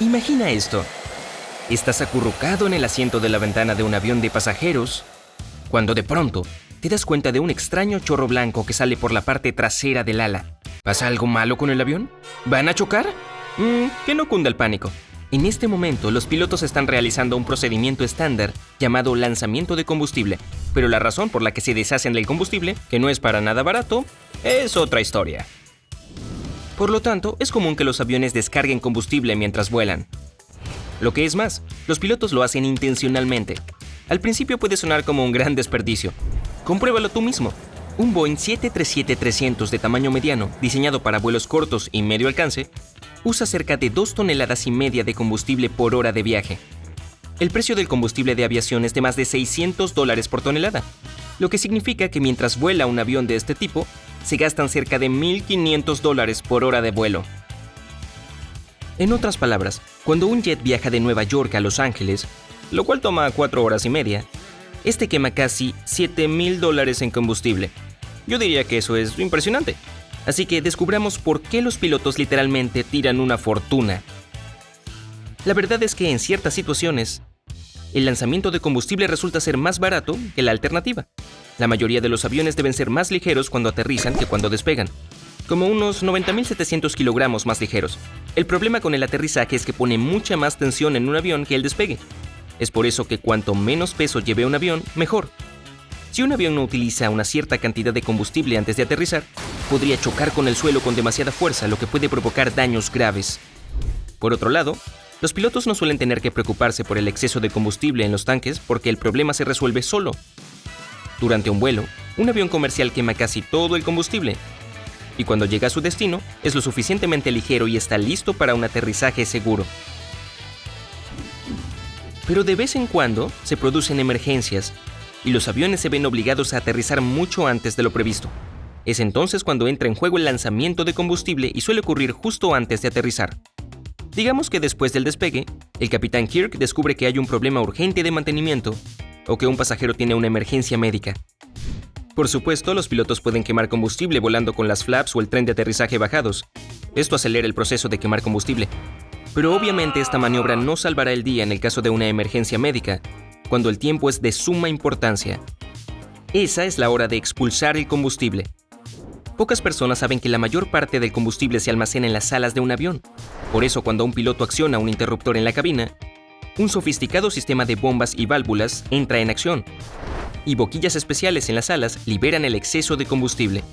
Imagina esto. Estás acurrucado en el asiento de la ventana de un avión de pasajeros, cuando de pronto te das cuenta de un extraño chorro blanco que sale por la parte trasera del ala. ¿Pasa algo malo con el avión? ¿Van a chocar? Que no cunda el pánico. En este momento, los pilotos están realizando un procedimiento estándar llamado lanzamiento de combustible, pero la razón por la que se deshacen del combustible, que no es para nada barato, es otra historia. Por lo tanto, es común que los aviones descarguen combustible mientras vuelan. Lo que es más, los pilotos lo hacen intencionalmente. Al principio puede sonar como un gran desperdicio. Compruébalo tú mismo. Un Boeing 737-300 de tamaño mediano, diseñado para vuelos cortos y medio alcance, usa cerca de 2,5 toneladas de combustible por hora de viaje. El precio del combustible de aviación es de más de $600 por tonelada, lo que significa que mientras vuela un avión de este tipo, se gastan cerca de $1,500 por hora de vuelo. En otras palabras, cuando un jet viaja de Nueva York a Los Ángeles, lo cual toma 4 horas y media, este quema casi $7,000 en combustible. Yo diría que eso es impresionante. Así que descubramos por qué los pilotos literalmente tiran una fortuna. La verdad es que en ciertas situaciones, el lanzamiento de combustible resulta ser más barato que la alternativa. La mayoría de los aviones deben ser más ligeros cuando aterrizan que cuando despegan, como unos 90.700 kilogramos más ligeros. El problema con el aterrizaje es que pone mucha más tensión en un avión que el despegue. Es por eso que cuanto menos peso lleve un avión, mejor. Si un avión no utiliza una cierta cantidad de combustible antes de aterrizar, podría chocar con el suelo con demasiada fuerza, lo que puede provocar daños graves. Por otro lado, los pilotos no suelen tener que preocuparse por el exceso de combustible en los tanques porque el problema se resuelve solo. Durante un vuelo, un avión comercial quema casi todo el combustible, y cuando llega a su destino, es lo suficientemente ligero y está listo para un aterrizaje seguro. Pero de vez en cuando se producen emergencias y los aviones se ven obligados a aterrizar mucho antes de lo previsto. Es entonces cuando entra en juego el lanzamiento de combustible y suele ocurrir justo antes de aterrizar. Digamos que después del despegue, el capitán Kirk descubre que hay un problema urgente de mantenimiento o que un pasajero tiene una emergencia médica. Por supuesto, los pilotos pueden quemar combustible volando con las flaps o el tren de aterrizaje bajados. Esto acelera el proceso de quemar combustible. Pero obviamente esta maniobra no salvará el día en el caso de una emergencia médica, cuando el tiempo es de suma importancia. Esa es la hora de expulsar el combustible. Pocas personas saben que la mayor parte del combustible se almacena en las alas de un avión. Por eso, cuando un piloto acciona un interruptor en la cabina, un sofisticado sistema de bombas y válvulas entra en acción, y boquillas especiales en las alas liberan el exceso de combustible.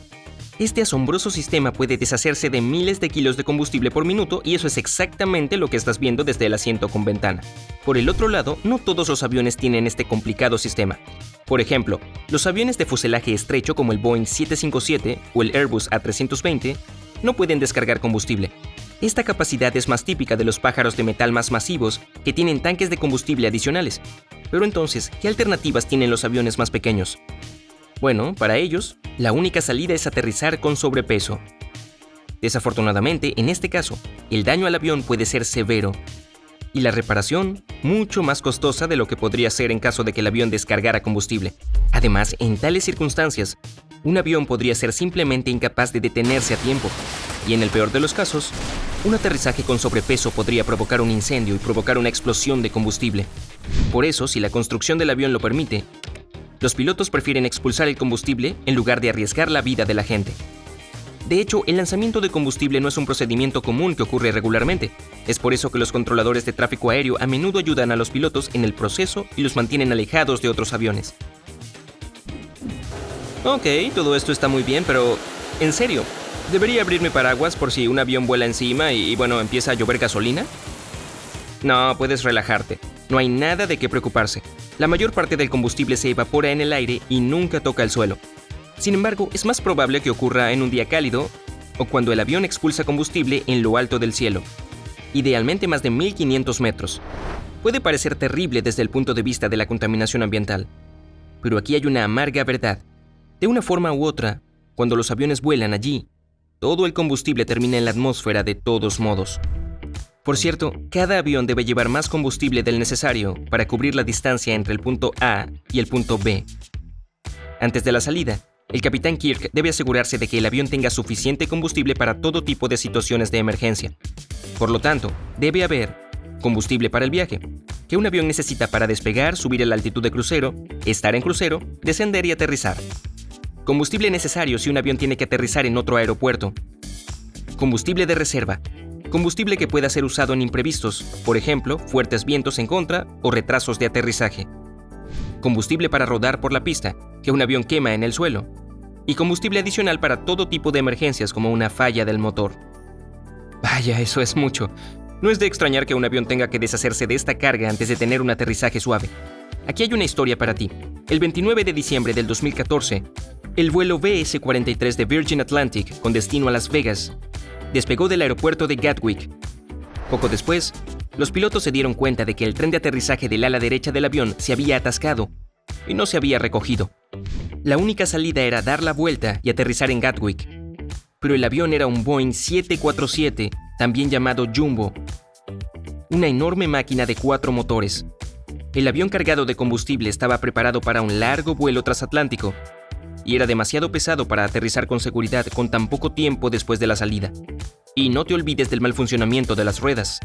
Este asombroso sistema puede deshacerse de miles de kilos de combustible por minuto y eso es exactamente lo que estás viendo desde el asiento con ventana. Por el otro lado, no todos los aviones tienen este complicado sistema. Por ejemplo, los aviones de fuselaje estrecho como el Boeing 757 o el Airbus A320 no pueden descargar combustible. Esta capacidad es más típica de los pájaros de metal más masivos que tienen tanques de combustible adicionales. Pero entonces, ¿qué alternativas tienen los aviones más pequeños? Bueno, para ellos, la única salida es aterrizar con sobrepeso. Desafortunadamente, en este caso, el daño al avión puede ser severo y la reparación mucho más costosa de lo que podría ser en caso de que el avión descargara combustible. Además, en tales circunstancias, un avión podría ser simplemente incapaz de detenerse a tiempo y en el peor de los casos, un aterrizaje con sobrepeso podría provocar un incendio y provocar una explosión de combustible. Por eso, si la construcción del avión lo permite, los pilotos prefieren expulsar el combustible en lugar de arriesgar la vida de la gente. De hecho, el lanzamiento de combustible no es un procedimiento común que ocurre regularmente. Es por eso que los controladores de tráfico aéreo a menudo ayudan a los pilotos en el proceso y los mantienen alejados de otros aviones. Ok, todo esto está muy bien, pero ¿en serio? ¿Debería abrir mi paraguas por si un avión vuela encima y empieza a llover gasolina? No, puedes relajarte. No hay nada de qué preocuparse. La mayor parte del combustible se evapora en el aire y nunca toca el suelo. Sin embargo, es más probable que ocurra en un día cálido o cuando el avión expulsa combustible en lo alto del cielo, idealmente más de 1,500 metros. Puede parecer terrible desde el punto de vista de la contaminación ambiental, pero aquí hay una amarga verdad. De una forma u otra, cuando los aviones vuelan allí, todo el combustible termina en la atmósfera de todos modos. Por cierto, cada avión debe llevar más combustible del necesario para cubrir la distancia entre el punto A y el punto B. Antes de la salida, El capitán Kirk debe asegurarse de que el avión tenga suficiente combustible para todo tipo de situaciones de emergencia. Por lo tanto, debe haber combustible para el viaje, que un avión necesita para despegar, subir a la altitud de crucero, estar en crucero, descender y aterrizar. Combustible necesario si un avión tiene que aterrizar en otro aeropuerto. Combustible de reserva. Combustible que pueda ser usado en imprevistos, por ejemplo, fuertes vientos en contra o retrasos de aterrizaje. Combustible para rodar por la pista, que un avión quema en el suelo. Y combustible adicional para todo tipo de emergencias como una falla del motor. Vaya, eso es mucho. No es de extrañar que un avión tenga que deshacerse de esta carga antes de tener un aterrizaje suave. Aquí hay una historia para ti. El 29 de diciembre del 2014, el vuelo VS-43 de Virgin Atlantic con destino a Las Vegas despegó del aeropuerto de Gatwick. Poco después, los pilotos se dieron cuenta de que el tren de aterrizaje del ala derecha del avión se había atascado y no se había recogido. La única salida era dar la vuelta y aterrizar en Gatwick. Pero el avión era un Boeing 747, también llamado Jumbo, una enorme máquina de 4 motores. El avión cargado de combustible estaba preparado para un largo vuelo transatlántico y era demasiado pesado para aterrizar con seguridad con tan poco tiempo después de la salida. Y no te olvides del mal funcionamiento de las ruedas.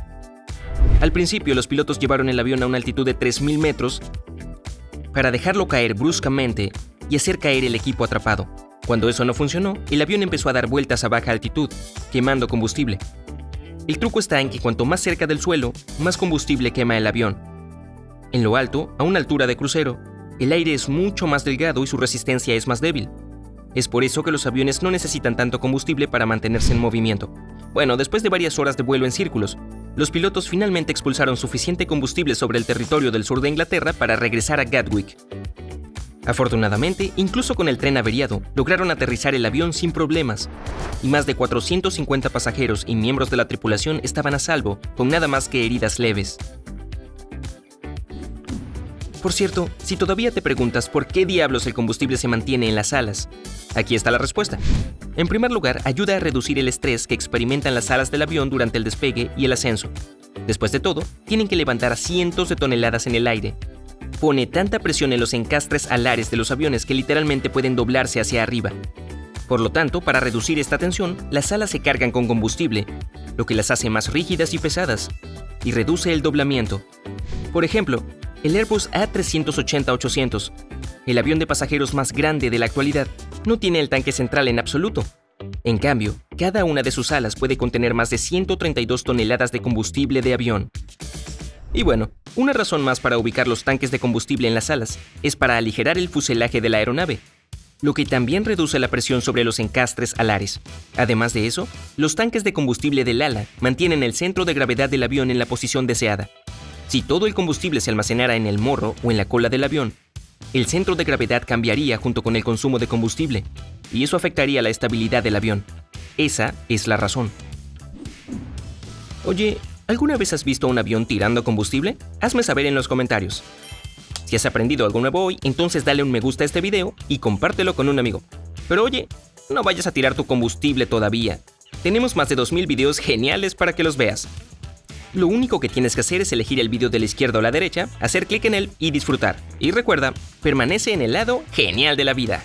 Al principio, los pilotos llevaron el avión a una altitud de 3.000 metros para dejarlo caer bruscamente y hacer caer el equipo atrapado. Cuando eso no funcionó, el avión empezó a dar vueltas a baja altitud, quemando combustible. El truco está en que cuanto más cerca del suelo, más combustible quema el avión. En lo alto, a una altura de crucero, el aire es mucho más delgado y su resistencia es más débil. Es por eso que los aviones no necesitan tanto combustible para mantenerse en movimiento. Bueno, después de varias horas de vuelo en círculos, los pilotos finalmente expulsaron suficiente combustible sobre el territorio del sur de Inglaterra para regresar a Gatwick. Afortunadamente, incluso con el tren averiado, lograron aterrizar el avión sin problemas, y más de 450 pasajeros y miembros de la tripulación estaban a salvo, con nada más que heridas leves. Por cierto, si todavía te preguntas por qué diablos el combustible se mantiene en las alas, aquí está la respuesta. En primer lugar, ayuda a reducir el estrés que experimentan las alas del avión durante el despegue y el ascenso. Después de todo, tienen que levantar cientos de toneladas en el aire. Pone tanta presión en los encastres alares de los aviones que literalmente pueden doblarse hacia arriba. Por lo tanto, para reducir esta tensión, las alas se cargan con combustible, lo que las hace más rígidas y pesadas, y reduce el doblamiento. Por ejemplo, el Airbus A380-800, el avión de pasajeros más grande de la actualidad, no tiene el tanque central en absoluto. En cambio, cada una de sus alas puede contener más de 132 toneladas de combustible de avión. Y bueno, una razón más para ubicar los tanques de combustible en las alas es para aligerar el fuselaje de la aeronave, lo que también reduce la presión sobre los encastres alares. Además de eso, los tanques de combustible del ala mantienen el centro de gravedad del avión en la posición deseada. Si todo el combustible se almacenara en el morro o en la cola del avión, el centro de gravedad cambiaría junto con el consumo de combustible, y eso afectaría la estabilidad del avión. Esa es la razón. Oye, ¿alguna vez has visto un avión tirando combustible? Hazme saber en los comentarios. Si has aprendido algo nuevo hoy, entonces dale un me gusta a este video y compártelo con un amigo. Pero oye, no vayas a tirar tu combustible todavía. Tenemos más de 2000 videos geniales para que los veas. Lo único que tienes que hacer es elegir el video de la izquierda o la derecha, hacer clic en él y disfrutar. Y recuerda, permanece en el lado genial de la vida.